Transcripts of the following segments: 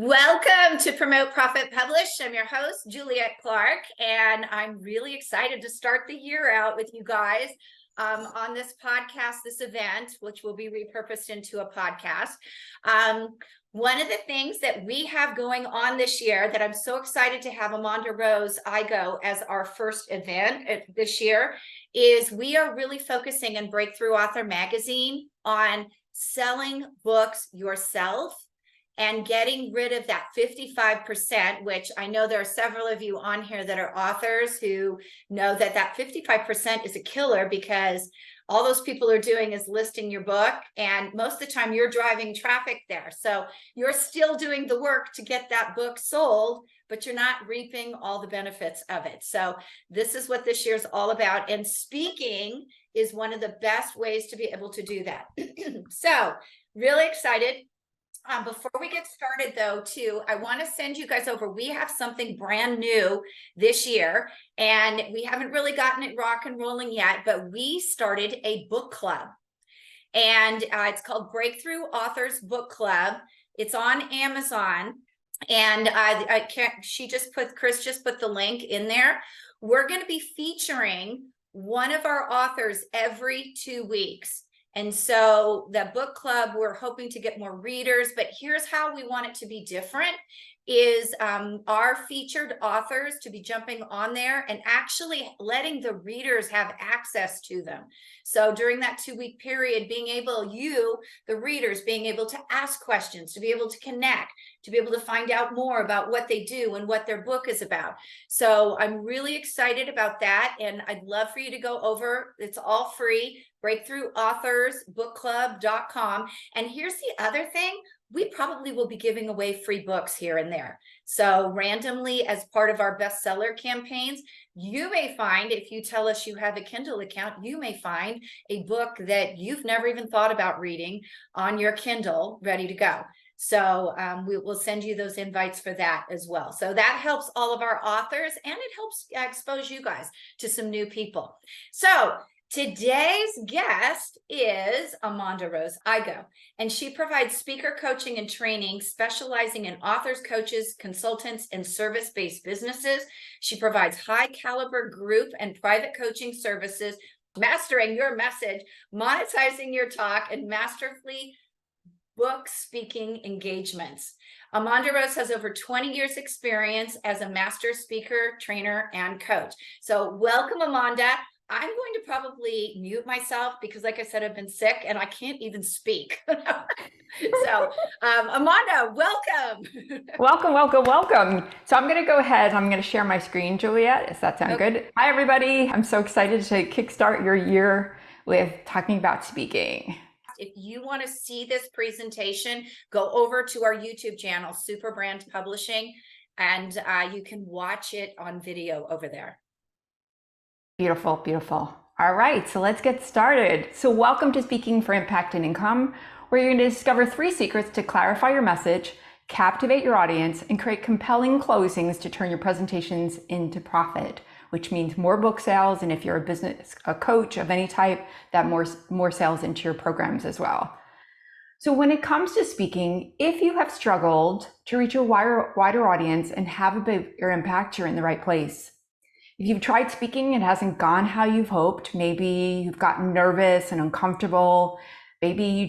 Welcome to Promote, Profit, Publish. I'm your host, Juliette Clark, and I'm really excited to start the year out with you guys on this podcast, this event, which will be repurposed into a podcast. One of the things that we have going on this year that I'm so excited to have AmondaRose Igoe as our first event this year is we are really focusing in Breakthrough Author Magazine on selling books yourself and getting rid of that 55%, which I know there are several of you on here that are authors who know that that 55% is a killer, because all those people are doing is listing your book, and most of the time you're driving traffic there. So you're still doing the work to get that book sold, but you're not reaping all the benefits of it. So this is what this year's all about. And speaking is one of the best ways to be able to do that. So really excited. Before we get started, though, too, I want to send you guys over. We have something brand new this year, and we haven't really gotten it rock and rolling yet, but we started a book club, and it's called Breakthrough Authors Book Club. It's on Amazon, and Chris just put the link in there. We're going to be featuring one of our authors every 2 weeks. And so the book club, we're hoping to get more readers, but here's how we want it to be different is our featured authors to be jumping on there and actually letting the readers have access to them. So during that 2-week period, being able, the readers, being able to ask questions, to be able to connect, to be able to find out more about what they do and what their book is about. So I'm really excited about that. And I'd love for you to go over, it's all free, breakthroughauthorsbookclub.com. And here's the other thing, we probably will be giving away free books here and there. So randomly, as part of our bestseller campaigns, you may find, if you tell us you have a Kindle account, you may find a book that you've never even thought about reading on your Kindle ready to go. So we will send you those invites for that as well. So that helps all of our authors, and it helps expose you guys to some new people. So today's guest is AmondaRose Igoe, and she provides speaker coaching and training, specializing in authors, coaches, consultants, and service-based businesses. She provides high-caliber group and private coaching services, mastering your message, monetizing your talk, and masterfully book speaking engagements. AmondaRose has over 20 years experience as a master speaker, trainer, and coach. So welcome, Amonda. I'm going to probably mute myself because, like I said, I've been sick and I can't even speak. So, Amonda, welcome. Welcome. So I'm going to go ahead. I'm going to share my screen, Juliette. Does that sound good? Hi, everybody. I'm so excited to kickstart your year with talking about speaking. If you want to see this presentation, go over to our YouTube channel, Super Brand Publishing, and you can watch it on video over there. Beautiful. All right, so let's get started. So welcome to Speaking for Impact and Income, where you're going to discover 3 secrets to clarify your message, captivate your audience, and create compelling closings to turn your presentations into profit, which means more book sales, and if you're a coach of any type, that more sales into your programs as well. So when it comes to speaking, if you have struggled to reach a wider audience and have a bigger impact, you're in the right place. If you've tried speaking, it hasn't gone how you've hoped. Maybe you've gotten nervous and uncomfortable. Maybe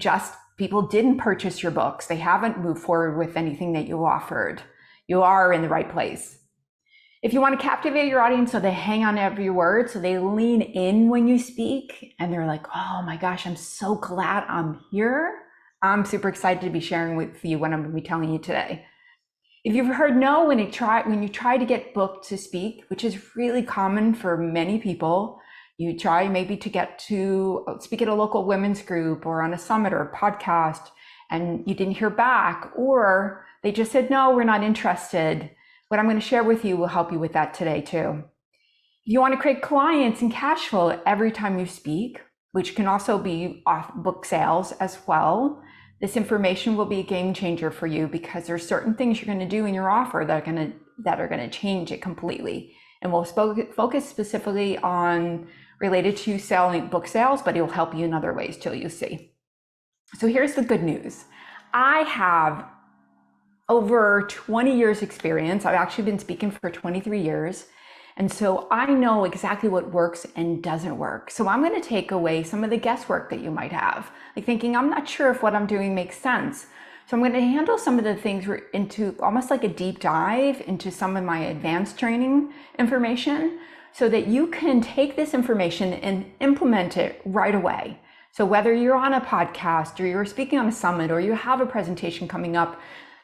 people didn't purchase your books. They haven't moved forward with anything that you offered. You are in the right place. If you want to captivate your audience so they hang on every word, so they lean in when you speak and they're like, oh my gosh, I'm so glad I'm here. I'm super excited to be sharing with you what I'm going to be telling you today. If you've heard no when you try to get booked to speak, which is really common for many people, you try maybe to get to speak at a local women's group or on a summit or a podcast, and you didn't hear back, or they just said, no, we're not interested. What I'm going to share with you will help you with that today too. If you want to create clients and cash flow every time you speak, which can also be off book sales as well, this information will be a game changer for you, because there's certain things you're going to do in your offer that are going to change it completely. And we'll focus specifically on related to selling book sales, but it will help you in other ways too, you see. So here's the good news. I have over 20 years experience. I've actually been speaking for 23 years. And so I know exactly what works and doesn't work. So I'm going to take away some of the guesswork that you might have, like thinking, I'm not sure if what I'm doing makes sense. So I'm going to handle some of the things into almost like a deep dive into some of my advanced training information so that you can take this information and implement it right away. So whether you're on a podcast or you're speaking on a summit or you have a presentation coming up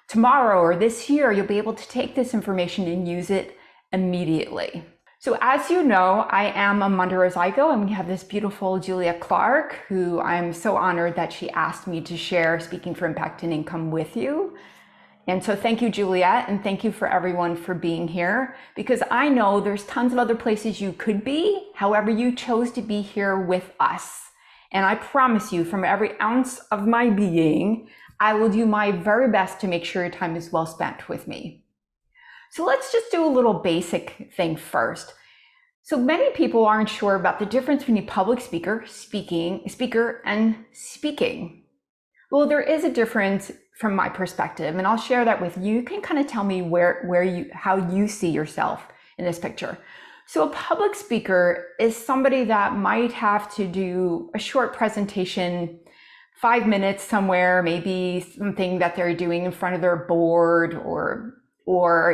tomorrow or this year, you'll be able to take this information and use it immediately. So as you know, I am AmondaRose Igoe, and we have this beautiful Juliet Clark, who I'm so honored that she asked me to share Speaking for Impact and Income with you. And so thank you, Juliet, and thank you for everyone for being here, because I know there's tons of other places you could be. However, you chose to be here with us. And I promise you, from every ounce of my being, I will do my very best to make sure your time is well spent with me. So let's just do a little basic thing first. So many people aren't sure about the difference between a public speaker, speaker, and speaking. Well, there is a difference from my perspective, and I'll share that with you. You can kind of tell me how you see yourself in this picture. So a public speaker is somebody that might have to do a short presentation, 5 minutes somewhere, maybe something that they're doing in front of their board or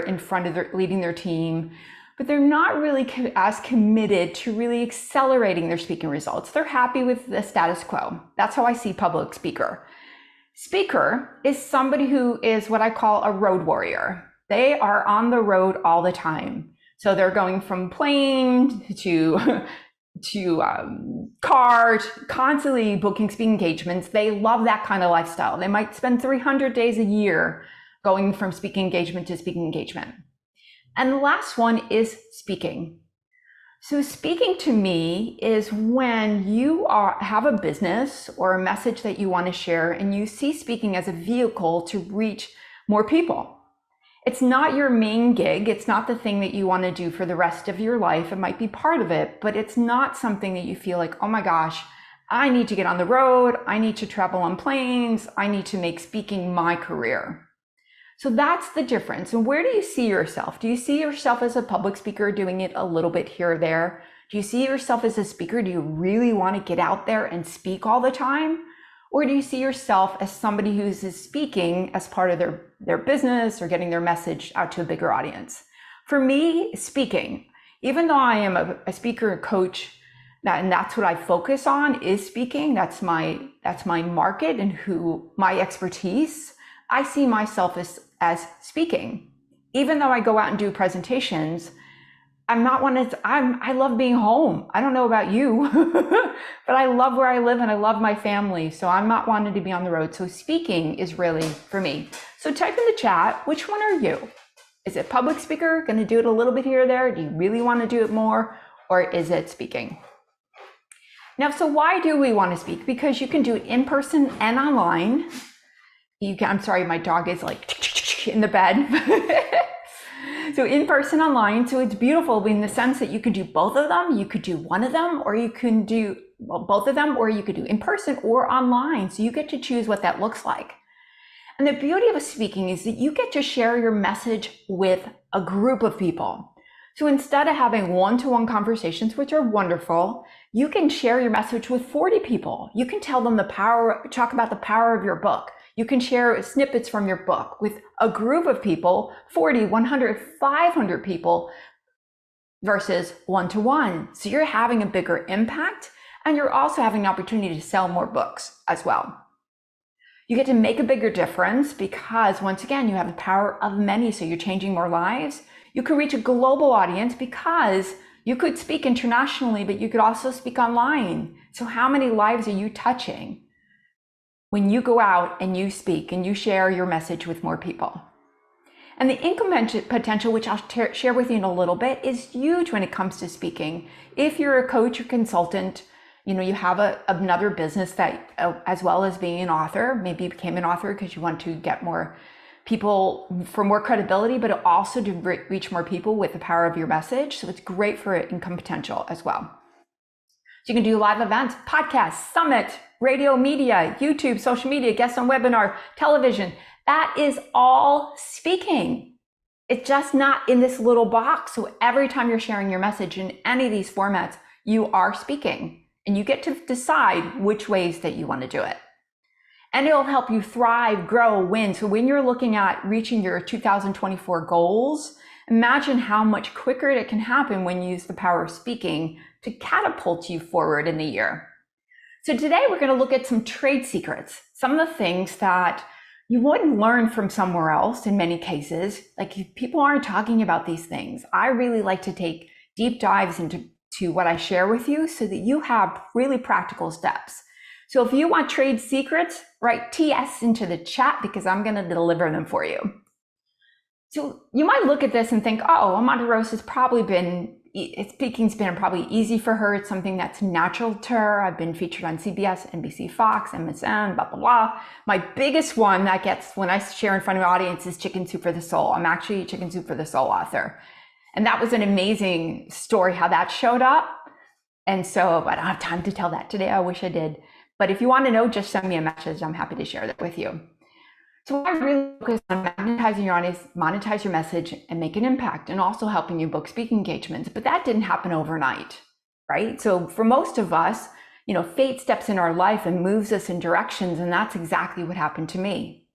in front of leading their team, but they're not really as committed to really accelerating their speaking results. They're happy with the status quo. That's how I see public speaker. Speaker is somebody who is what I call a road warrior. They are on the road all the time. So they're going from plane to car, constantly booking speaking engagements. They love that kind of lifestyle. They might spend 300 days a year going from speaking engagement to speaking engagement. And the last one is speaking. So speaking to me is when you have a business or a message that you want to share and you see speaking as a vehicle to reach more people. It's not your main gig. It's not the thing that you want to do for the rest of your life. It might be part of it, but it's not something that you feel like, oh my gosh, I need to get on the road. I need to travel on planes. I need to make speaking my career. So that's the difference. And where do you see yourself? Do you see yourself as a public speaker doing it a little bit here or there? Do you see yourself as a speaker? Do you really want to get out there and speak all the time? Or do you see yourself as somebody who's speaking as part of their business or getting their message out to a bigger audience? For me, speaking, even though I am a speaker and coach, and that's what I focus on is speaking. That's my market and my expertise. I see myself as speaking. Even though I go out and do presentations, I love being home. I don't know about you, but I love where I live and I love my family. So I'm not wanting to be on the road. So speaking is really for me. So type in the chat, which one are you? Is it public speaker, going to do it a little bit here or there? Do you really want to do it more? Or is it speaking? Now, so why do we want to speak? Because you can do it in person and online. I'm sorry, my dog is like in the bed. So in person, online. So it's beautiful in the sense that you could do both of them. You could do one of them, or you can do both of them, or you could do in person or online. So you get to choose what that looks like. And the beauty of speaking is that you get to share your message with a group of people. So instead of having one-to-one conversations, which are wonderful, you can share your message with 40 people. You can tell them talk about the power of your book. You can share snippets from your book with a group of people, 40, 100, 500 people versus one-to-one. So you're having a bigger impact, and you're also having an opportunity to sell more books as well. You get to make a bigger difference because, once again, you have the power of many, so you're changing more lives. You can reach a global audience because you could speak internationally, but you could also speak online. So how many lives are you touching when you go out and you speak and you share your message with more people? And the income potential, which I'll share with you in a little bit, is huge when it comes to speaking. If you're a coach or consultant, you have another business that, as well as being an author, maybe you became an author because you want to get more people for more credibility, but also to reach more people with the power of your message. So it's great for income potential as well. So you can do live events, podcasts, summit, radio, media, YouTube, social media, guests on webinar, television, That is all speaking. It's just not in this little box. So every time you're sharing your message in any of these formats, you are speaking, and you get to decide which ways that you want to do it. And it'll help you thrive, grow, win. So when you're looking at reaching your 2024 goals, imagine how much quicker it can happen when you use the power of speaking to catapult you forward in the year. So today we're going to look at some trade secrets, some of the things that you wouldn't learn from somewhere else in many cases. Like, people aren't talking about these things. I really like to take deep dives into what I share with you so that you have really practical steps. So if you want trade secrets, write TS into the chat because I'm going to deliver them for you. So you might look at this and think, oh, AmondaRose has probably been, speaking's been probably easy for her. It's something that's natural to her. I've been featured on CBS, NBC, Fox, MSN, blah, blah, blah. My biggest one that gets when I share in front of an audience is Chicken Soup for the Soul. I'm actually a Chicken Soup for the Soul author. And that was an amazing story, how that showed up. And so, but I don't have time to tell that today. I wish I did. But if you want to know, just send me a message. I'm happy to share that with you. So I really focus on magnetizing your audience, monetize your message, and make an impact, and also helping you book speaking engagements. But that didn't happen overnight, right? So for most of us, fate steps in our life and moves us in directions, and that's exactly what happened to me.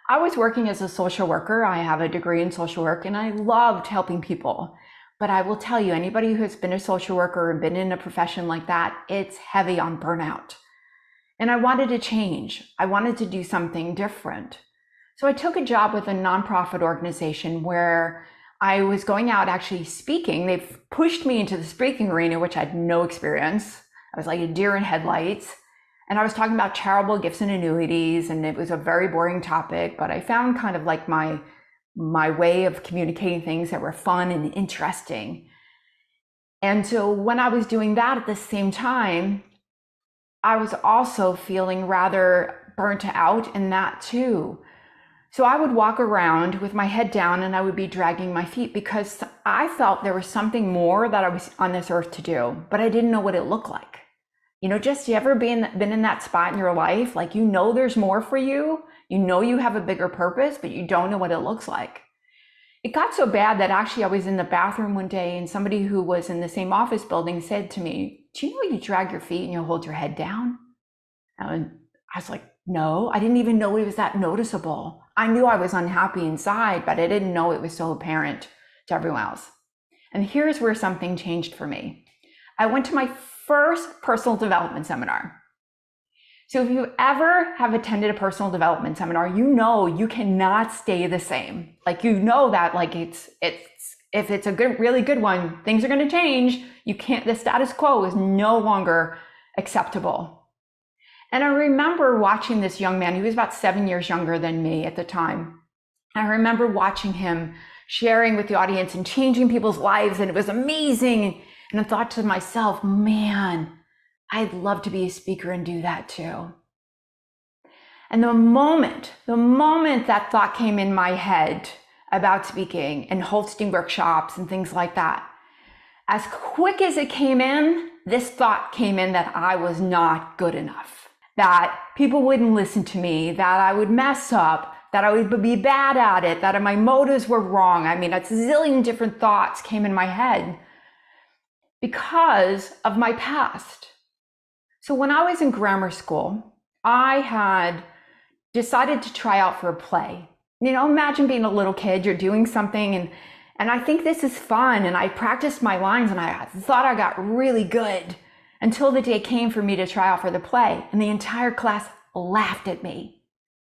I was working as a social worker. I have a degree in social work, and I loved helping people. But I will tell you, anybody who has been a social worker and been in a profession like that, it's heavy on burnout. And I wanted to change. I wanted to do something different. So I took a job with a nonprofit organization where I was going out actually speaking. They've pushed me into the speaking arena, which I had no experience. I was like a deer in headlights. And I was talking about charitable gifts and annuities, and it was a very boring topic, but I found kind of like my way of communicating things that were fun and interesting. And so when I was doing that at the same time, I was also feeling rather burnt out in that too. So I would walk around with my head down and I would be dragging my feet because I felt there was something more that I was on this earth to do, but I didn't know what it looked like. Just you ever been in that spot in your life? Like, there's more for you. You have a bigger purpose, but you don't know what it looks like. It got so bad that actually I was in the bathroom one day and somebody who was in the same office building said to me, do you know you drag your feet and you hold your head down? And I was like, no, I didn't even know it was that noticeable. I knew I was unhappy inside, but I didn't know it was so apparent to everyone else. And here's where something changed for me. I went to my first personal development seminar. So if you ever have attended a personal development seminar, you cannot stay the same. If it's a really good one, things are going to change. The status quo is no longer acceptable. And I remember watching this young man. He was about 7 years younger than me at the time. I remember watching him sharing with the audience and changing people's lives, and it was amazing. And I thought to myself, man, I'd love to be a speaker and do that too. And the moment that thought came in my head about speaking and hosting workshops and things like that, as quick as it came in, this thought came in that I was not good enough, that people wouldn't listen to me, that I would mess up, that I would be bad at it, that my motives were wrong. I mean, a zillion different thoughts came in my head because of my past. So when I was in grammar school, I had decided to try out for a play. Imagine being a little kid, you're doing something and I think this is fun. And I practiced my lines and I thought I got really good until the day came for me to try out for the play. And the entire class laughed at me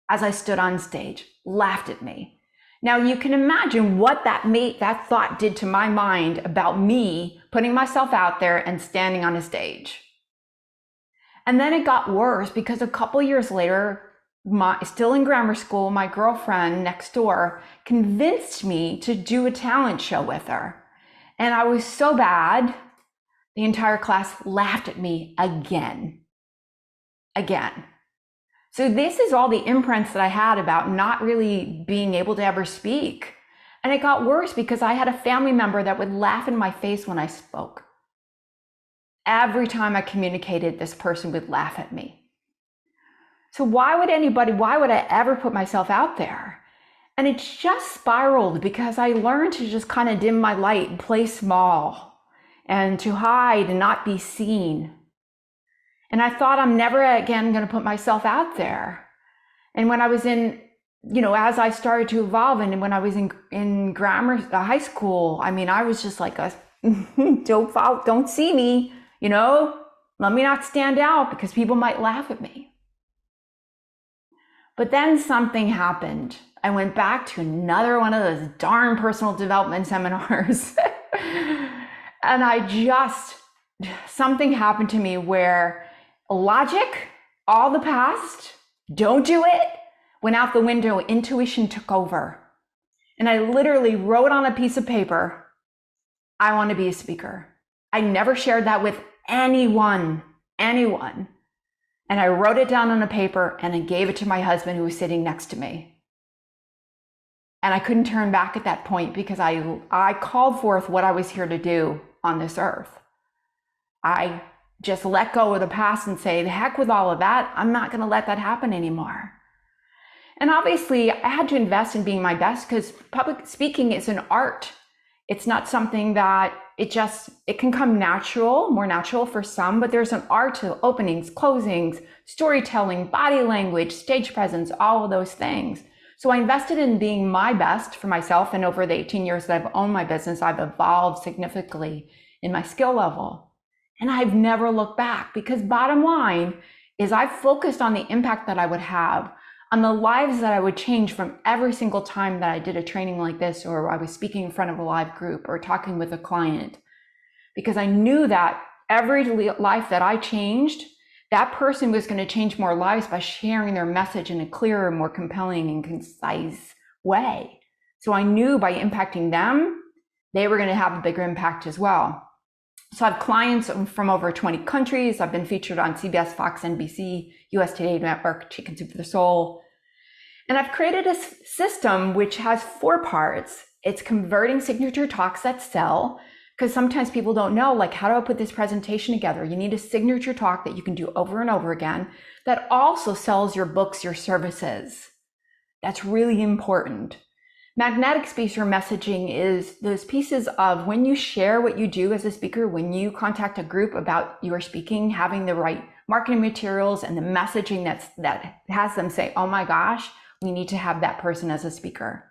as I stood on stage, laughed at me. Now you can imagine what that thought did to my mind about me putting myself out there and standing on a stage. And then it got worse because a couple years later, still in grammar school, my girlfriend next door convinced me to do a talent show with her. And I was so bad, the entire class laughed at me again. So this is all the imprints that I had about not really being able to ever speak. And it got worse because I had a family member that would laugh in my face when I spoke. Every time I communicated, this person would laugh at me. So why would I ever put myself out there? And it just spiraled because I learned to just kind of dim my light and play small and to hide and not be seen. And I thought I'm never again going to put myself out there. And when I was in, as I started to evolve and when I was in high school, I was just like, don't see me, let me not stand out because people might laugh at me. But then something happened. I went back to another one of those darn personal development seminars. And something happened to me where logic, all the past, don't do it, went out the window. Intuition took over. And I literally wrote on a piece of paper, I want to be a speaker. I never shared that with anyone. And I wrote it down on a paper and I gave it to my husband who was sitting next to me. And I couldn't turn back at that point because I called forth what I was here to do on this earth. I just let go of the past and say, the heck with all of that. I'm not going to let that happen anymore. And obviously I had to invest in being my best because public speaking is an art. It's not something that it can come more natural for some, but there's an art to openings, closings, storytelling, body language, stage presence, all of those things. So I invested in being my best for myself. And over the 18 years that I've owned my business, I've evolved significantly in my skill level. And I've never looked back because bottom line is I've focused on the impact that I would have on the lives that I would change from every single time that I did a training like this, or I was speaking in front of a live group or talking with a client, because I knew that every life that I changed, that person was going to change more lives by sharing their message in a clearer, more compelling and concise way. So I knew by impacting them, they were going to have a bigger impact as well. So I have clients from over 20 countries. I've been featured on CBS, Fox, NBC, US Today Network, Chicken Soup for the Soul. And I've created a system which has 4 parts. It's converting signature talks that sell, because sometimes people don't know, like, how do I put this presentation together? You need a signature talk that you can do over and over again that also sells your books, your services. That's really important. Magnetic speaker messaging is those pieces of when you share what you do as a speaker, when you contact a group about your speaking, having the right marketing materials and the messaging that has them say, oh my gosh, we need to have that person as a speaker.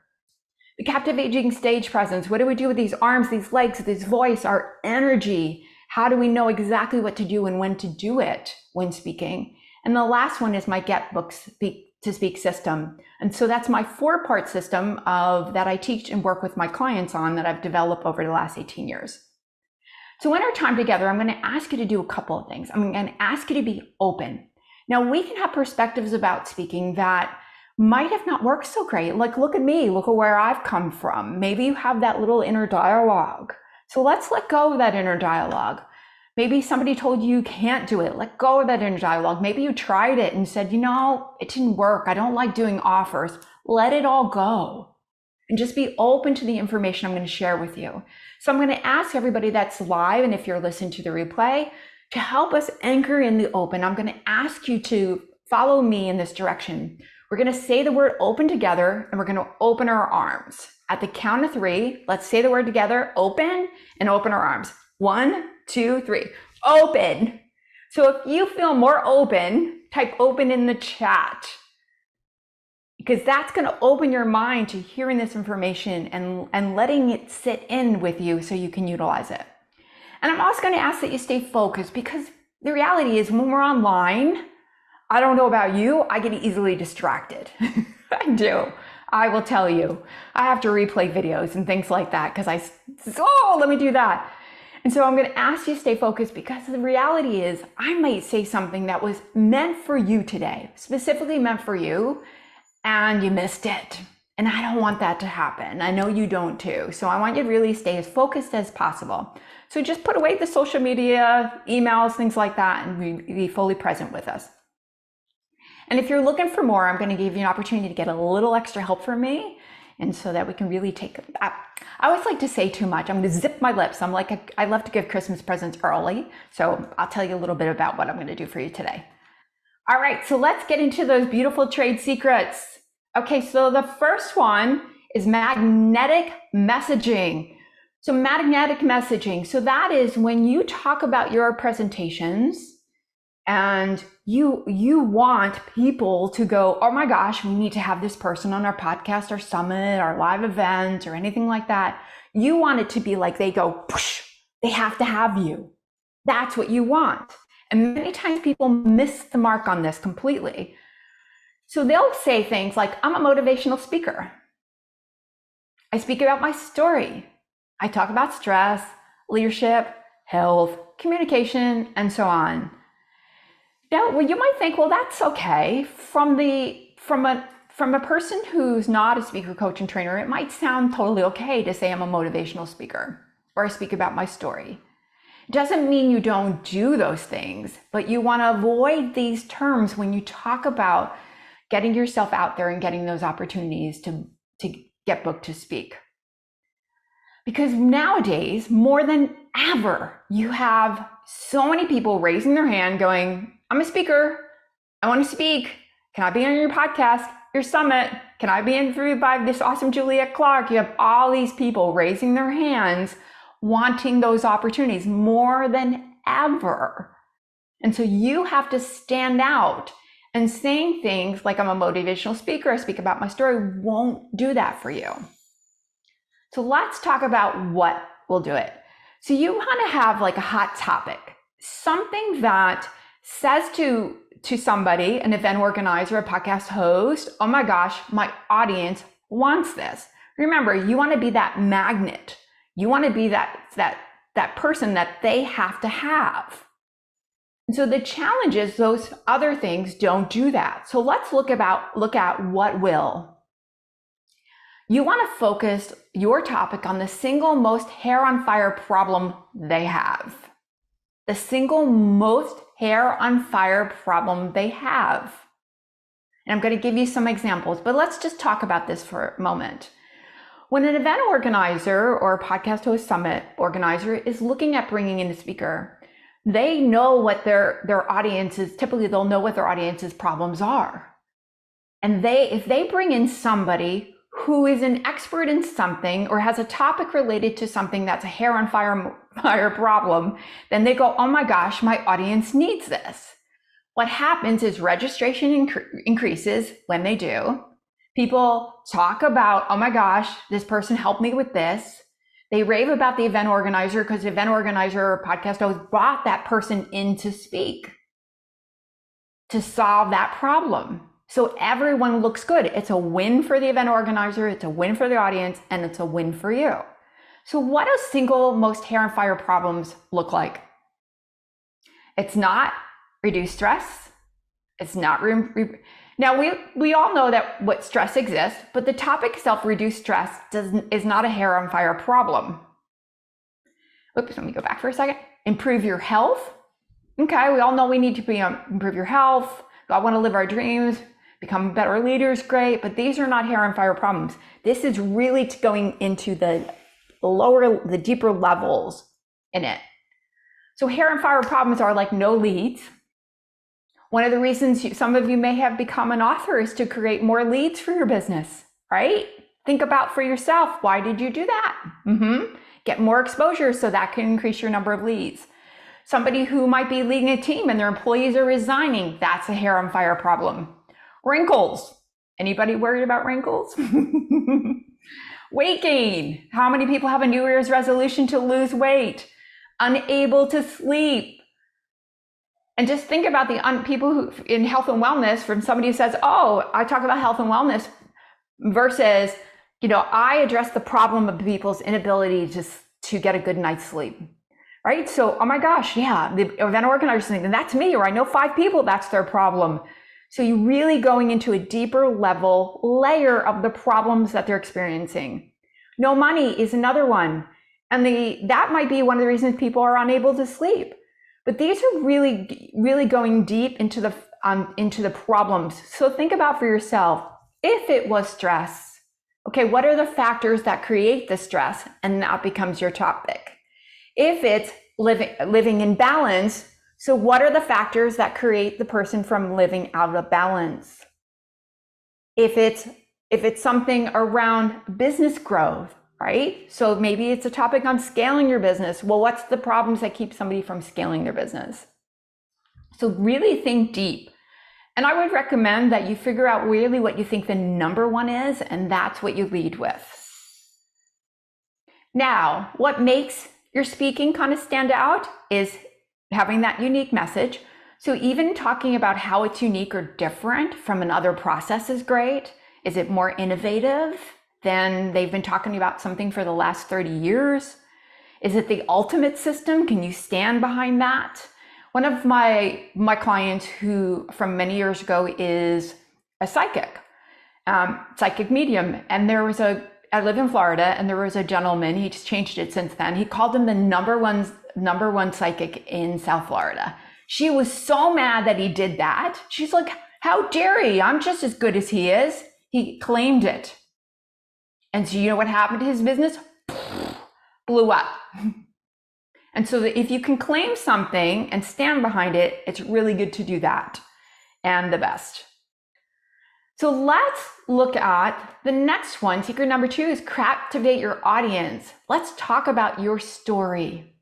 The captivating stage presence. What do we do with these arms, these legs, this voice, our energy? How do we know exactly what to do and when to do it when speaking? And the last one is my Get Books to Speak system. And so that's my 4-part system that I teach and work with my clients on that I've developed over the last 18 years. So in our time together, I'm going to ask you to do a couple of things. I'm going to ask you to be open. Now, we can have perspectives about speaking that might have not worked so great. Like, look at me, look at where I've come from. Maybe you have that little inner dialogue. So let's let go of that inner dialogue. Maybe somebody told you can't do it. Let go of that inner dialogue. Maybe you tried it and said, it didn't work. I don't like doing offers. Let it all go and just be open to the information I'm going to share with you. So I'm going to ask everybody that's live, and if you're listening to the replay, to help us anchor in the open. I'm going to ask you to follow me in this direction. We're going to say the word open together, and we're going to open our arms. At the count of 3, let's say the word together, open, and open our arms. 1, 2, 3, open. So if you feel more open, type open in the chat, because that's going to open your mind to hearing this information and letting it sit in with you so you can utilize it. And I'm also going to ask that you stay focused, because the reality is when we're online, I don't know about you, I get easily distracted. I do. I will tell you, I have to replay videos and things like that because let me do that. And so I'm going to ask you to stay focused, because the reality is I might say something that was meant for you today, specifically meant for you, and you missed it. And I don't want that to happen. I know you don't too. So I want you to really stay as focused as possible. So just put away the social media, emails, things like that, and be fully present with us. And if you're looking for more, I'm going to give you an opportunity to get a little extra help from me, and so that we can really I always like to say too much. I'm going to zip my lips. I love to give Christmas presents early. So I'll tell you a little bit about what I'm going to do for you today. All right, so let's get into those beautiful trade secrets. Okay, so the first one is magnetic messaging. So magnetic messaging, so that is when you talk about your presentations and you want people to go, oh my gosh, we need to have this person on our podcast, our summit, our live event, or anything like that. You want it to be like they go, push, they have to have you. That's what you want. And many times people miss the mark on this completely. So they'll say things like, I'm a motivational speaker. I speak about my story. I talk about stress, leadership, health, communication, and so on. Now, well, you might think, well, that's okay. From a person who's not a speaker, coach, and trainer, it might sound totally okay to say I'm a motivational speaker or I speak about my story. It doesn't mean you don't do those things, but you want to avoid these terms when you talk about getting yourself out there and getting those opportunities to get booked to speak. Because nowadays, more than ever, you have so many people raising their hand going, I'm a speaker. I want to speak. Can I be on your podcast, your summit? Can I be interviewed by this awesome Juliet Clark? You have all these people raising their hands, wanting those opportunities more than ever. And so you have to stand out, and saying things like I'm a motivational speaker, I speak about my story, won't do that for you. So let's talk about what will do it. So you want to have like a hot topic, something that says to somebody, an event organizer, a podcast host, oh my gosh, my audience wants this. Remember, you want to be that magnet. You want to be that person that they have to have. And so the challenge is those other things don't do that. So let's look at what will. You want to focus your topic on the single most hair on fire problem they have. The single most hair on fire problem they have. And I'm going to give you some examples, but let's just talk about this for a moment. When an event organizer or a podcast host summit organizer is looking at bringing in a speaker, they know what their audiences, typically they'll know what their audience's problems are. And if they bring in somebody who is an expert in something or has a topic related to something that's a hair on fire problem, then they go, oh my gosh, my audience needs this. What happens is registration increases when they do. People talk about, oh my gosh, this person helped me with this. They rave about the event organizer because the event organizer or podcast host brought that person in to speak to solve that problem. So everyone looks good. It's a win for the event organizer, it's a win for the audience, and it's a win for you. So what do single most hair on fire problems look like? It's not reduce stress. It's not now we all know that what stress exists, but the topic itself, reduce stress, is not a hair on fire problem. Oops, let me go back for a second. Improve your health. Okay, we all know we need to improve your health. I want to live our dreams. Become better leaders, great, but these are not hair on fire problems. This is really going into the deeper levels in it. So hair on fire problems are like no leads. One of the reasons some of you may have become an author is to create more leads for your business, right? Think about for yourself, why did you do that? Get more exposure so that can increase your number of leads. Somebody who might be leading a team and their employees are resigning, that's a hair on fire problem. Wrinkles. Anybody worried about wrinkles? Weight gain. How many people have a New Year's resolution to lose weight? Unable to sleep. And just think about the people who in health and wellness, from somebody who says, oh, I talk about health and wellness versus, I address the problem of people's inability to get a good night's sleep. Right? So, oh my gosh, yeah, the event organizers think, and that's me, or I know 5 people, that's their problem. So you're really going into a deeper layer of the problems that they're experiencing. No money is another one. And that might be one of the reasons people are unable to sleep. But these are really, really going deep into the problems. So think about for yourself, if it was stress, okay, what are the factors that create the stress? And that becomes your topic. If it's living in balance, So what are the factors that create the person from living out of balance? If it's something around business growth, right? So maybe it's a topic on scaling your business. Well, what's the problems that keep somebody from scaling their business? So really think deep. And I would recommend that you figure out really what you think the number one is, and that's what you lead with. Now, what makes your speaking kind of stand out is having that unique message. So even talking about how it's unique or different from another process is great. Is it more innovative than they've been talking about something for the last 30 years? Is it the ultimate system? Can you stand behind that? One of my clients who from many years ago is a psychic medium. And I live in Florida, and there was a gentleman, he's changed it since then. He called him the number one psychic in South Florida. She was so mad that he did that. She's like, how dare he? I'm just as good as he is. He claimed it. And so you know what happened to his business? Blew up. And so if you can claim something and stand behind it, it's really good to do that, and the best. So let's look at the next one. Secret number 2 is captivate your audience. Let's talk about your story.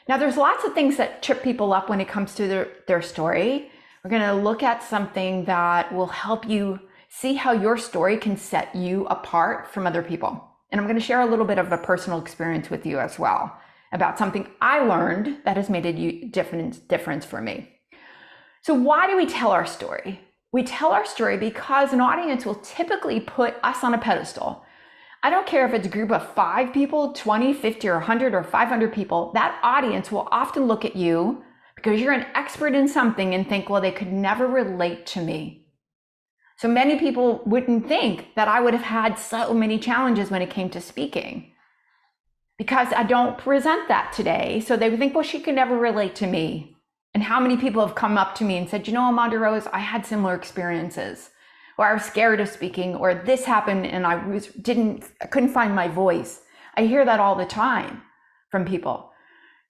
Now, there's lots of things that trip people up when it comes to their story. We're going to look at something that will help you see how your story can set you apart from other people. And I'm going to share a little bit of a personal experience with you as well about something I learned that has made a difference for me. So why do we tell our story? We tell our story because an audience will typically put us on a pedestal. I don't care if it's a group of 5 people, 20, 50, or 100, or 500 people, that audience will often look at you because you're an expert in something and think, well, they could never relate to me. So many people wouldn't think that I would have had so many challenges when it came to speaking because I don't present that today. So they would think, well, she could never relate to me. And how many people have come up to me and said, you know, AmondaRose, I had similar experiences, or I was scared of speaking, or this happened and I couldn't find my voice. I hear that all the time from people.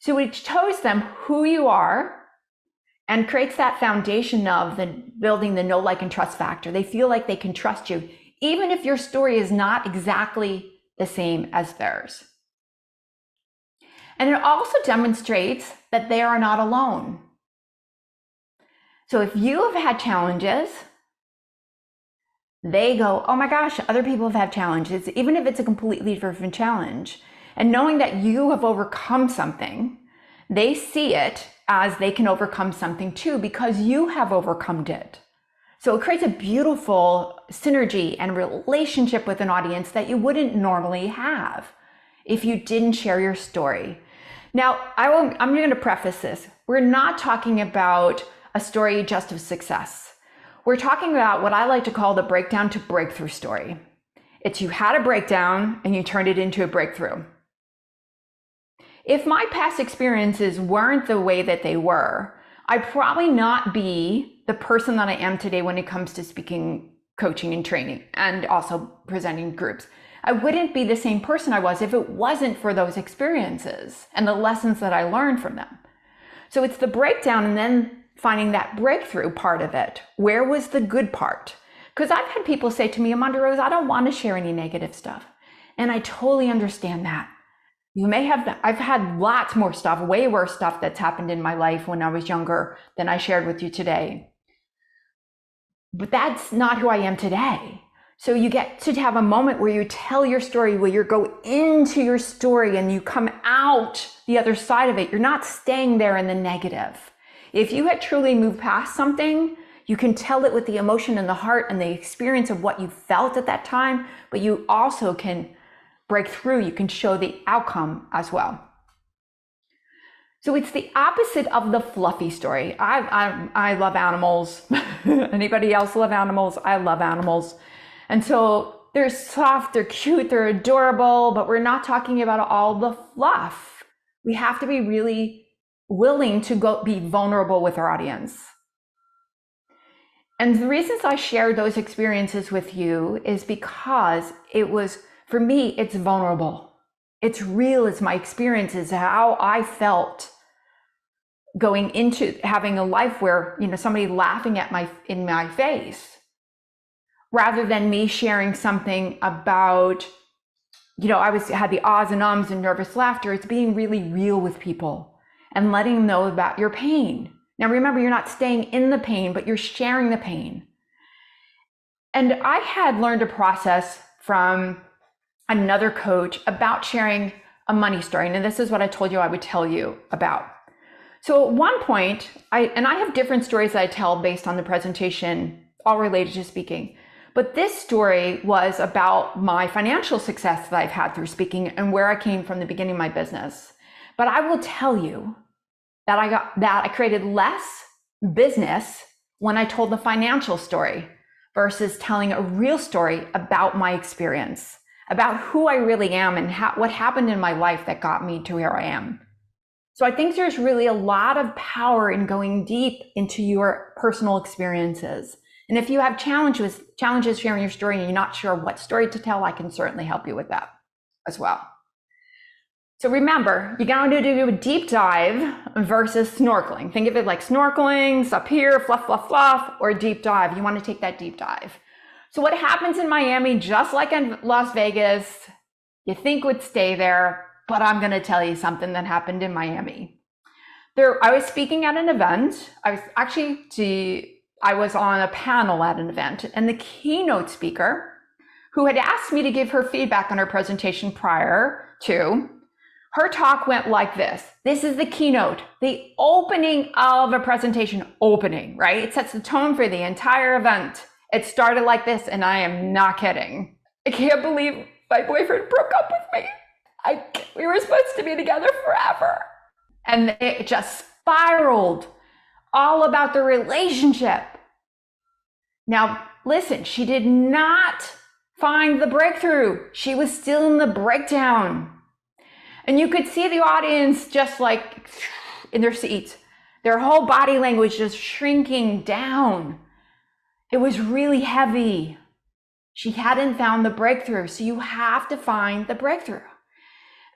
So it shows them who you are and creates that foundation of building the know, like, and trust factor. They feel like they can trust you, even if your story is not exactly the same as theirs. And it also demonstrates that they are not alone. So if you have had challenges, they go, oh my gosh, other people have had challenges, even if it's a completely different challenge. And knowing that you have overcome something, they see it as they can overcome something too, because you have overcome it. So it creates a beautiful synergy and relationship with an audience that you wouldn't normally have if you didn't share your story. Now, I'm going to preface this. We're not talking about a story just of success. We're talking about what I like to call the breakdown to breakthrough story. It's you had a breakdown and you turned it into a breakthrough. If my past experiences weren't the way that they were, I'd probably not be the person that I am today when it comes to speaking, coaching, and training, and also presenting groups. I wouldn't be the same person I was if it wasn't for those experiences and the lessons that I learned from them. So it's the breakdown and then finding that breakthrough part of it. Where was the good part? Because I've had people say to me, AmondaRose, I don't want to share any negative stuff. And I totally understand that. I've had lots more stuff, way worse stuff that's happened in my life when I was younger than I shared with you today. But that's not who I am today. So you get to have a moment where you tell your story, where you go into your story and you come out the other side of it. You're not staying there in the negative. If you had truly moved past something, you can tell it with the emotion and the heart and the experience of what you felt at that time, but you also can break through. You can show the outcome as well. So it's the opposite of the fluffy story. I love animals. Anybody else love animals? I love animals. And so they're soft, they're cute, they're adorable, but we're not talking about all the fluff. We have to be really willing to be vulnerable with our audience. And the reasons I shared those experiences with you is because for me, it's vulnerable. It's real, it's my experience, it's how I felt going into having a life where, somebody laughing in my face, rather than me sharing something about, had the ahs and ums and nervous laughter. It's being really real with people and letting them know about your pain. Now, remember, you're not staying in the pain, but you're sharing the pain. And I had learned a process from another coach about sharing a money story. And this is what I told you I would tell you about. So at one point, I have different stories that I tell based on the presentation, all related to speaking. But this story was about my financial success that I've had through speaking and where I came from the beginning of my business. But I will tell you that I created less business when I told the financial story versus telling a real story about my experience, about who I really am and what happened in my life that got me to where I am. So I think there's really a lot of power in going deep into your personal experiences. And if you have challenges sharing your story and you're not sure what story to tell, I can certainly help you with that as well. So remember, you're going to do a deep dive versus snorkeling. Think of it like snorkeling's up here, fluff, fluff, fluff, or a deep dive. You want to take that deep dive. So what happens in Miami, just like in Las Vegas, you think would stay there, but I'm going to tell you something that happened in Miami. I was speaking at an event. I was on a panel at an event, and the keynote speaker, who had asked me to give her feedback on her presentation prior to, her talk went like this. This is the keynote, the opening of a presentation, right? It sets the tone for the entire event. It started like this, and I am not kidding. I can't believe my boyfriend broke up with me. We were supposed to be together forever. And it just spiraled all about the relationship. Now, listen, she did not find the breakthrough. She was still in the breakdown. And you could see the audience just like in their seats, their whole body language just shrinking down. It was really heavy. She hadn't found the breakthrough. So you have to find the breakthrough.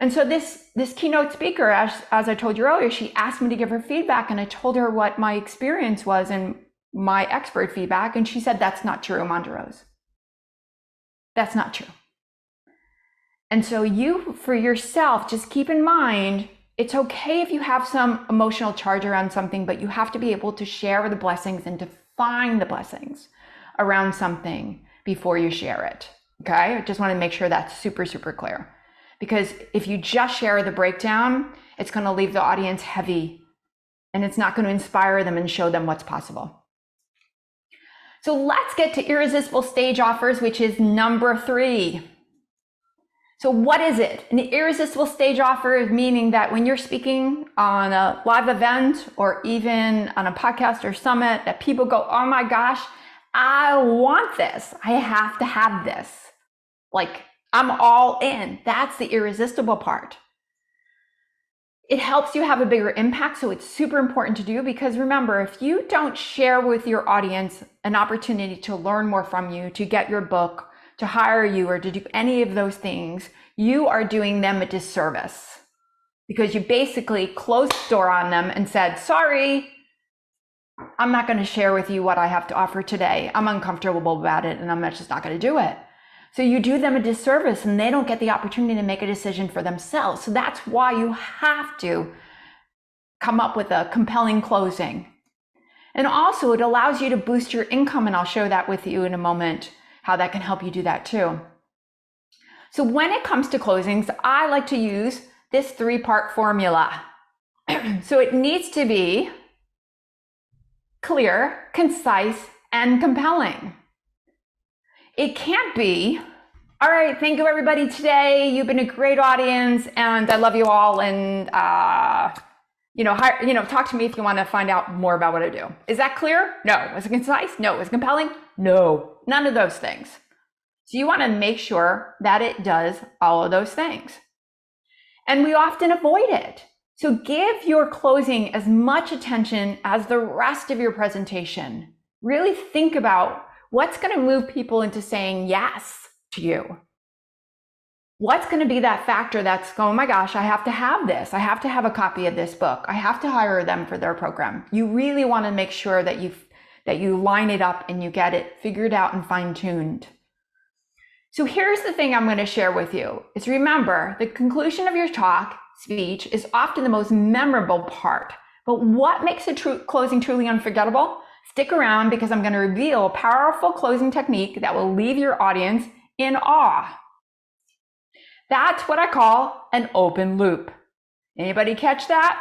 And so this keynote speaker, as I told you earlier, she asked me to give her feedback, and I told her what my experience was and my expert feedback. And she said, that's not true, AmondaRose. That's not true. And so you, for yourself, just keep in mind, it's okay if you have some emotional charge around something, but you have to be able to share the blessings and to find the blessings around something before you share it. Okay? I just want to make sure that's super, super clear. Because if you just share the breakdown, it's going to leave the audience heavy, and it's not going to inspire them and show them what's possible. So let's get to irresistible stage offers, which is number 3. So what is it? An irresistible stage offer is meaning that when you're speaking on a live event or even on a podcast or summit, that people go, oh my gosh, I want this. I have to have this. Like, I'm all in. That's the irresistible part. It helps you have a bigger impact, so it's super important to do, because remember, if you don't share with your audience an opportunity to learn more from you, to get your book, to hire you, or to do any of those things, you are doing them a disservice, because you basically closed the door on them and said, sorry, I'm not going to share with you what I have to offer today. I'm uncomfortable about it, and I'm just not going to do it. So you do them a disservice, and they don't get the opportunity to make a decision for themselves. So that's why you have to come up with a compelling closing. And also it allows you to boost your income, and I'll share that with you in a moment, how that can help you do that too. So when it comes to closings, I like to use this 3-part formula. So it needs to be clear, concise, and compelling. It can't be, all right, thank you everybody today. You've been a great audience, and I love you all. And talk to me if you want to find out more about what I do. Is that clear? No. Was it concise? No. Was it compelling? No. None of those things. So you want to make sure that it does all of those things. And we often avoid it. So give your closing as much attention as the rest of your presentation. Really think about what's going to move people into saying yes to you. What's going to be that factor that's going, oh my gosh, I have to have this. I have to have a copy of this book. I have to hire them for their program. You really want to make sure that you line it up and you get it figured out and fine-tuned. So here's the thing I'm going to share with you is remember, the conclusion of your speech is often the most memorable part. But what makes a closing truly unforgettable? Stick around because I'm going to reveal a powerful closing technique that will leave your audience in awe. That's what I call an open loop. Anybody catch that?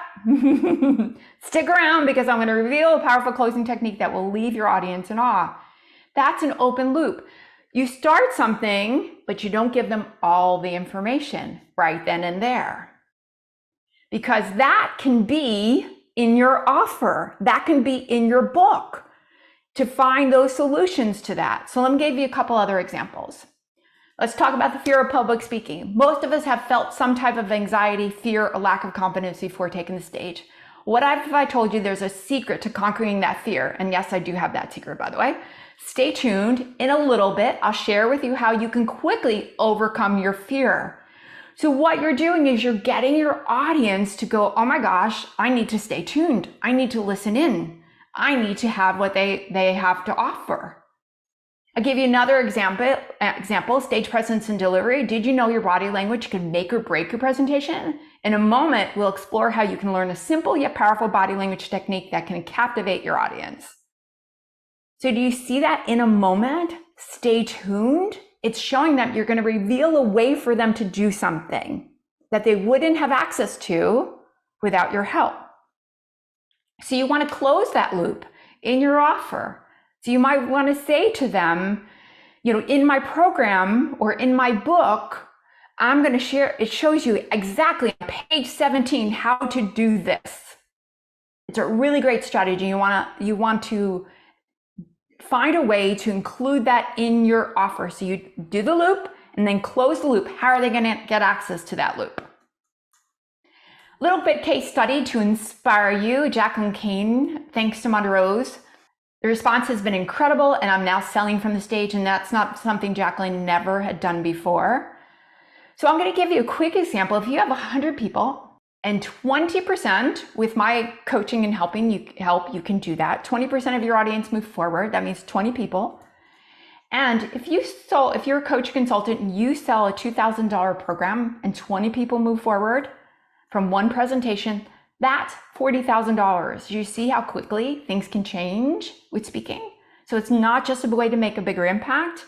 Stick around because I'm going to reveal a powerful closing technique that will leave your audience in awe. That's an open loop. You start something, but you don't give them all the information right then and there. Because that can be in your offer. That can be in your book to find those solutions to that. So let me give you a couple other examples. Let's talk about the fear of public speaking. Most of us have felt some type of anxiety, fear, or lack of confidence before taking the stage. What if I told you there's a secret to conquering that fear? And yes, I do have that secret, by the way. Stay tuned. In a little bit, I'll share with you how you can quickly overcome your fear. So what you're doing is you're getting your audience to go, oh my gosh, I need to stay tuned. I need to listen in. I need to have what they have to offer. I'll give you another example, stage presence and delivery. Did you know your body language can make or break your presentation? In a moment, we'll explore how you can learn a simple yet powerful body language technique that can captivate your audience. So do you see that in a moment? Stay tuned. It's showing them you're going to reveal a way for them to do something that they wouldn't have access to without your help. So you want to close that loop in your offer. So you might want to say to them, in my program or in my book, I'm going to share, it shows you exactly on page 17 how to do this. It's a really great strategy. You want to find a way to include that in your offer. So you do the loop and then close the loop. How are they going to get access to that loop? Little bit case study to inspire you. Jacqueline Kane, thanks to AmondaRose. The response has been incredible and I'm now selling from the stage, and that's not something Jacqueline never had done before. So I'm going to give you a quick example. If you have 100 people and 20% with my coaching and helping you can do that. 20% of your audience move forward. That means 20 people. And if you're a coach consultant and you sell a $2,000 program and 20 people move forward from one presentation, that's $40,000. You see how quickly things can change with speaking? So it's not just a way to make a bigger impact.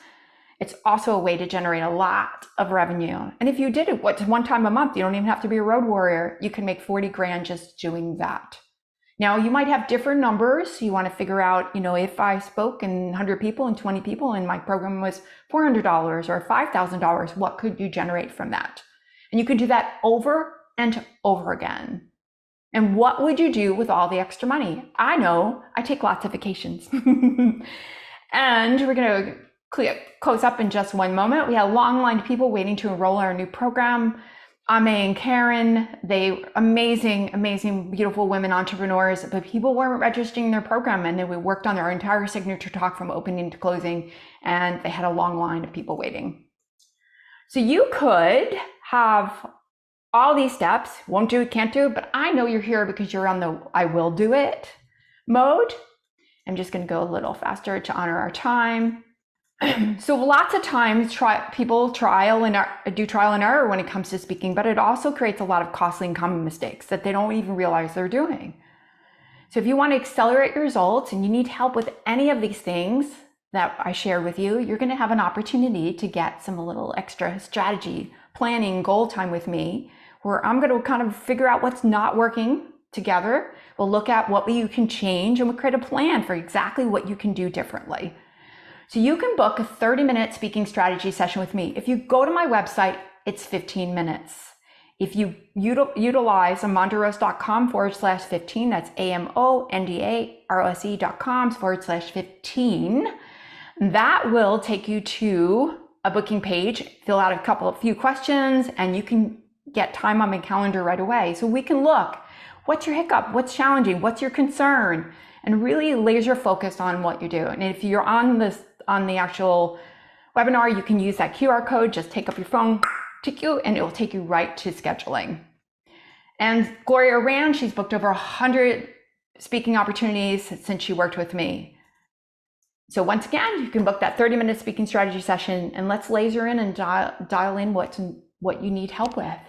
It's also a way to generate a lot of revenue. And if you did it one time a month, you don't even have to be a road warrior. You can make 40 grand just doing that. Now you might have different numbers. You want to figure out, if I spoke in 100 people and 20 people and my program was $400 or $5,000, what could you generate from that? And you can do that over and over again. And what would you do with all the extra money? I know, I take lots of vacations. And we're going to close up in just one moment. We have a long line of people waiting to enroll in our new program. Ame and Karen, they amazing, beautiful women entrepreneurs, but people weren't registering their program, and then we worked on their entire signature talk from opening to closing, and they had a long line of people waiting. So you could have all these steps, won't do it, can't do it, but I know you're here because you're on the I will do it mode. I'm just going to go a little faster to honor our time. So lots of times people do trial and error when it comes to speaking, but it also creates a lot of costly and common mistakes that they don't even realize they're doing. So if you want to accelerate your results and you need help with any of these things that I shared with you, you're going to have an opportunity to get some little extra strategy, planning, goal time with me, where I'm going to kind of figure out what's not working together. We'll look at what you can change and we'll create a plan for exactly what you can do differently. So you can book a 30-minute speaking strategy session with me. If you go to my website, it's 15 minutes. If you utilize AmondaRose.com/15, that's AmondaRose.com/15, that will take you to a booking page, fill out a few questions, and you can get time on my calendar right away. So we can look, what's your hiccup? What's challenging? What's your concern? And really laser focused on what you do. And if you're on the actual webinar, you can use that QR code. Just take up your phone, take you, and it will take you right to scheduling. And Gloria Rand, she's booked over 100 speaking opportunities since she worked with me. So once again, you can book that 30-minute speaking strategy session, and let's laser in and dial in what you need help with.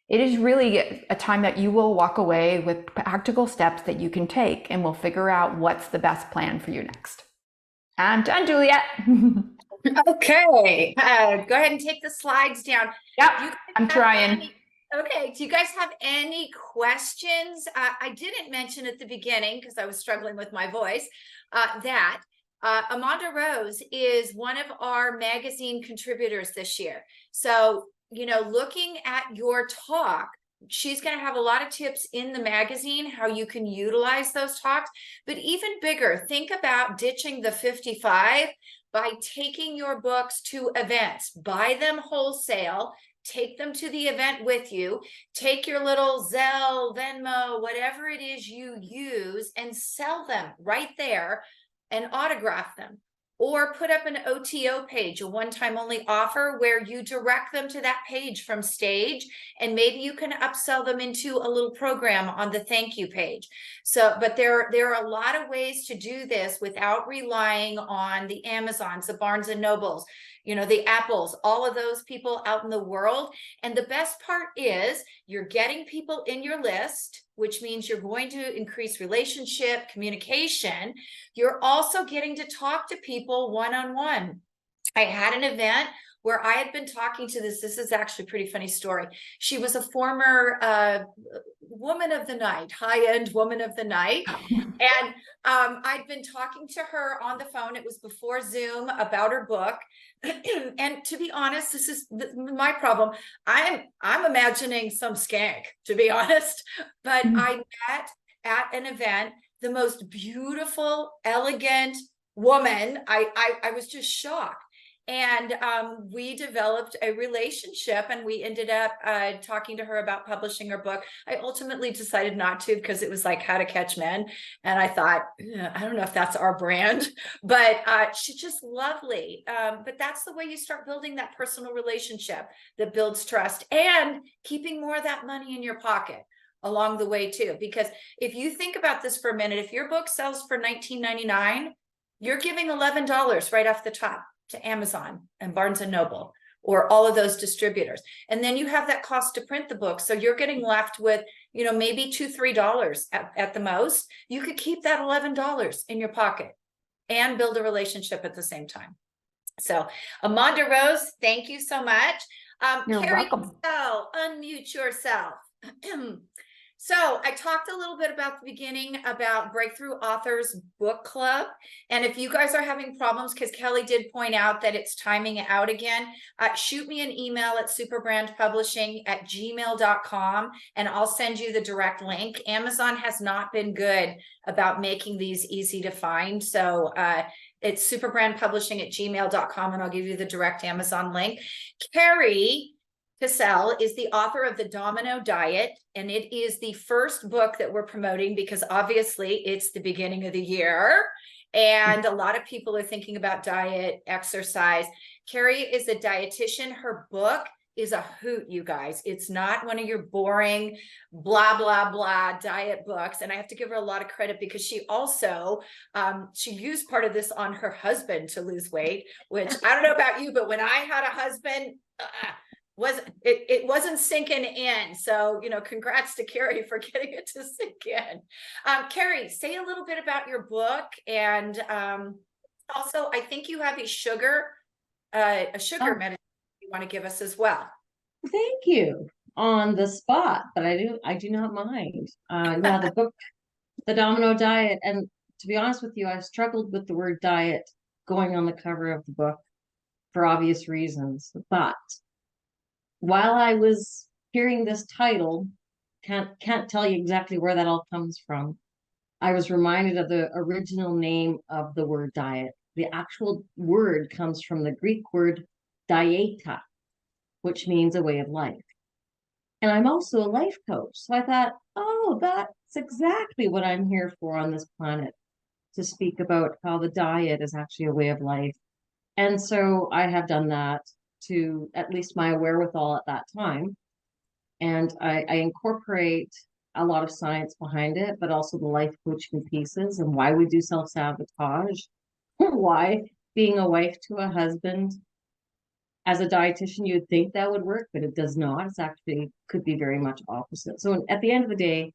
It is really a time that you will walk away with practical steps that you can take, and we'll figure out what's the best plan for you next. I'm done, Juliet. Okay, go ahead and take the slides down. Yep, I'm trying. Okay, do you guys have any questions? I didn't mention at the beginning, because I was struggling with my voice, that AmondaRose is one of our magazine contributors this year. So, looking at your talk, she's going to have a lot of tips in the magazine, how you can utilize those talks. But even bigger, think about ditching the 55 by taking your books to events. Buy them wholesale. Take them to the event with you. Take your little Zelle, Venmo, whatever it is you use, and sell them right there and autograph them. Or put up an OTO page, a one-time only offer, where you direct them to that page from stage, and maybe you can upsell them into a little program on the thank you page. So, but there are a lot of ways to do this without relying on the Amazons, the Barnes and Nobles, the Apples, all of those people out in the world. And the best part is you're getting people in your list, which means you're going to increase relationship, communication. You're also getting to talk to people one-on-one. I had an event where I had been talking to this is actually a pretty funny story. She was a former woman of the night, high-end woman of the night. And I'd been talking to her on the phone. It was before Zoom, about her book. And to be honest, this is my problem. I'm imagining some skank, to be honest. But I met at an event the most beautiful, elegant woman. I was just shocked. And we developed a relationship, and we ended up talking to her about publishing her book. I ultimately decided not to, because it was like How to Catch Men. And I thought, I don't know if that's our brand, but she's just lovely. But that's the way you start building that personal relationship that builds trust, and keeping more of that money in your pocket along the way too. Because if you think about this for a minute, if your book sells for $19.99, you're giving $11 right off the top to Amazon and Barnes and Noble, or all of those distributors. And then you have that cost to print the book. So you're getting left with, maybe $2, $3 at the most. You could keep that $11 in your pocket and build a relationship at the same time. So AmondaRose, thank you so much. You're Carrie, welcome. Unmute yourself. So I talked a little bit about the beginning about Breakthrough Authors Book Club. And if you guys are having problems, because Kelly did point out that it's timing out again, shoot me an email at superbrandpublishing@gmail.com, and I'll send you the direct link. Amazon has not been good about making these easy to find. So it's superbrandpublishing@gmail.com, and I'll give you the direct Amazon link. Carrie Cassell is the author of The Domino Diet, and it is the first book that we're promoting because obviously it's the beginning of the year and a lot of people are thinking about diet, exercise. Carrie is a dietitian. Her book is a hoot, you guys. It's not one of your boring blah, blah, blah diet books. And I have to give her a lot of credit because she also, she used part of this on her husband to lose weight, which I don't know about you, but when I had a husband, it wasn't sinking in. So, congrats to Carrie for getting it to sink in. Carrie, say a little bit about your book. And also, I think you have a sugar medicine you want to give us as well. Thank you. On the spot, but I do not mind. Yeah, the book, The Domino Diet. And to be honest with you, I've struggled with the word diet going on the cover of the book for obvious reasons. But while I was hearing this title, can't tell you exactly where that all comes from. I was reminded of the original name of the word diet. The actual word comes from the Greek word dieta, which means a way of life. And I'm also a life coach. So I thought, oh, that's exactly what I'm here for on this planet, to speak about how the diet is actually a way of life. And so I have done that. to at least my wherewithal at that time. And I incorporate a lot of science behind it, but also the life coaching pieces and why we do self-sabotage, why being a wife to a husband as a dietitian, you'd think that would work, but it does not. It's actually could be very much opposite. So at the end of the day,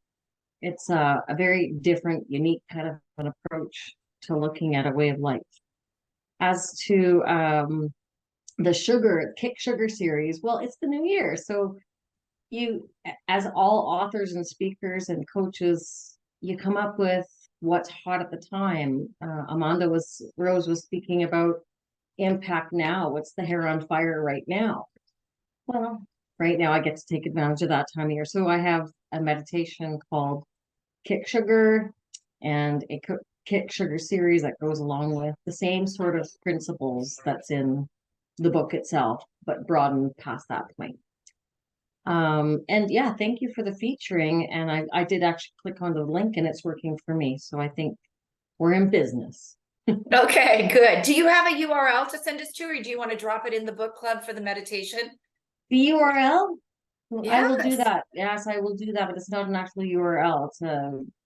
it's a very different, unique kind of an approach to looking at a way of life. As to the Kick Sugar series, well, it's the new year. So you, as all authors and speakers and coaches, you come up with what's hot at the time. Rose was speaking about impact now. What's the hair on fire right now? Well, right now I get to take advantage of that time of year. So I have a meditation called Kick Sugar and a Kick Sugar series that goes along with the same sort of principles that's in the book itself, but broadened past that point. And yeah, thank you for the featuring. And I did actually click on the link and it's working for me. So I think we're in business. Okay, good. Do you have a URL to send us to, or do you want to drop it in the book club for the meditation? The URL? I will do Yes. that. Yes, I will do that, but it's not an actual URL.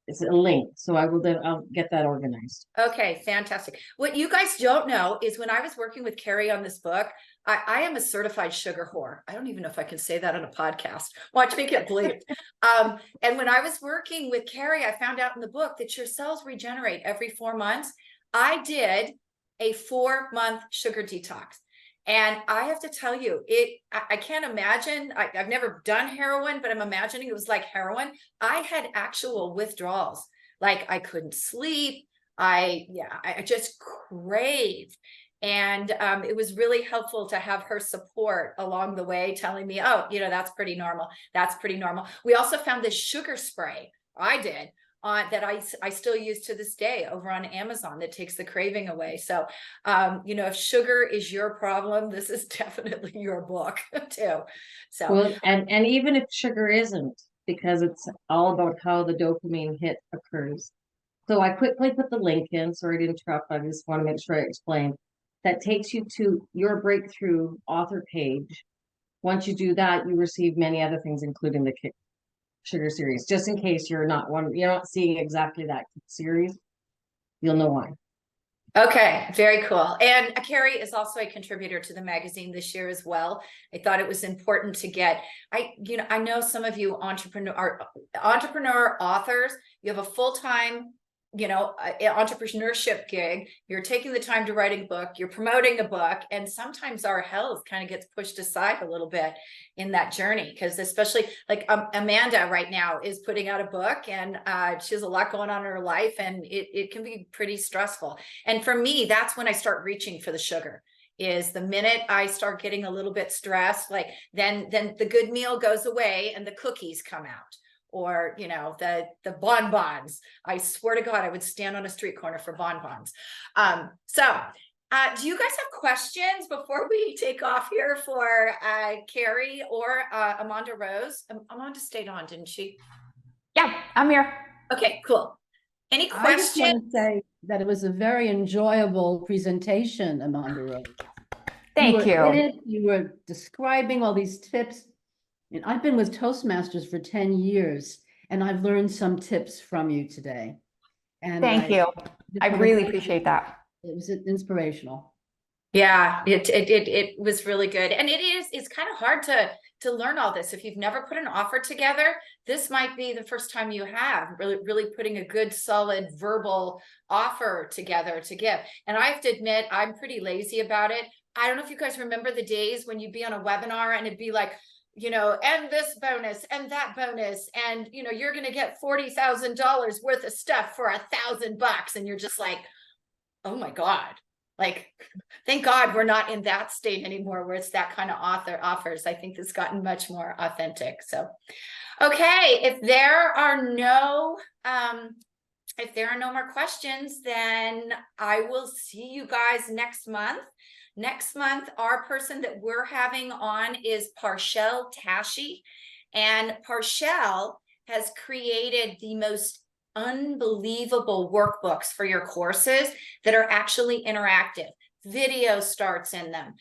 It's a link. So I'll get that organized. Okay, fantastic. What you guys don't know is when I was working with Carrie on this book, I am a certified sugar whore. I don't even know if I can say that on a podcast. Watch me get bleeped. And when I was working with Carrie, I found out in the book that your cells regenerate every 4 months. I did a 4-month sugar detox. And I have to tell you, I can't imagine, I've never done heroin, but I'm imagining it was like heroin. I had actual withdrawals. Like I couldn't sleep. I just craved. And it was really helpful to have her support along the way, telling me, oh, that's pretty normal. That's pretty normal. We also found this sugar spray. I did. That I still use to this day over on Amazon that takes the craving away. So, if sugar is your problem, this is definitely your book too. So, well, and even if sugar isn't, because it's all about how the dopamine hit occurs. So I quickly put the link in. Sorry to interrupt. I just want to make sure I explain. That takes you to your breakthrough author page. Once you do that, you receive many other things, including the Kick Sugar series. Just in case you're not seeing exactly that series, you'll know why. okay, very cool. And Carrie is also a contributor to the magazine this year as well. I thought it was important to get. I know some of you entrepreneur authors. You have a full-time entrepreneurship gig. You're taking the time to write a book, you're promoting a book, and sometimes our health kind of gets pushed aside a little bit in that journey, because especially like Amanda right now is putting out a book, and she has a lot going on in her life, and it can be pretty stressful. And for me, that's when I start reaching for the sugar. Is the minute I start getting a little bit stressed, like then the good meal goes away and the cookies come out. Or, the bonbons. I swear to God, I would stand on a street corner for bonbons. Do you guys have questions before we take off here for Carrie or AmondaRose? Amanda stayed on, didn't she? Yeah, I'm here. Okay, cool. Any I just questions? want to say that it was a very enjoyable presentation, AmondaRose. Thank you. You were describing all these tips. And I've been with Toastmasters for 10 years, and I've learned some tips from you today. And Thank you. I really appreciate that. It was inspirational. Yeah, it was really good. And it's kind of hard to learn all this. If you've never put an offer together, this might be the first time you have really putting a good, solid verbal offer together to give. And I have to admit, I'm pretty lazy about it. I don't know if you guys remember the days when you'd be on a webinar and it'd be like, and this bonus and that bonus, and you're going to get $40,000 worth of stuff for $1,000, and you're just like, oh my God, like, thank God we're not in that state anymore where it's that kind of offers. I think it's gotten much more authentic. So, okay, if there are no more questions, then I will see you guys next month. Next month, our person that we're having on is Parshell Tashi, and Parshell has created the most unbelievable workbooks for your courses that are actually interactive. video starts in them.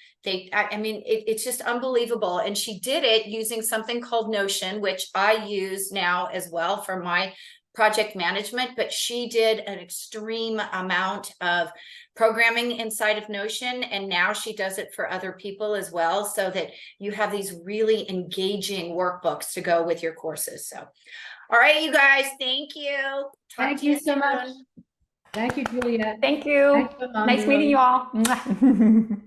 I mean, it's just unbelievable. And she did it using something called Notion, which I use now as well for my project management, but she did an extreme amount of programming inside of Notion, and now she does it for other people as well, so that you have these really engaging workbooks to go with your courses. So, all right, you guys, thank you. Thank you so much. Thank you, Juliet. Thank you. Thank you, Nice meeting you AmondaRose. all.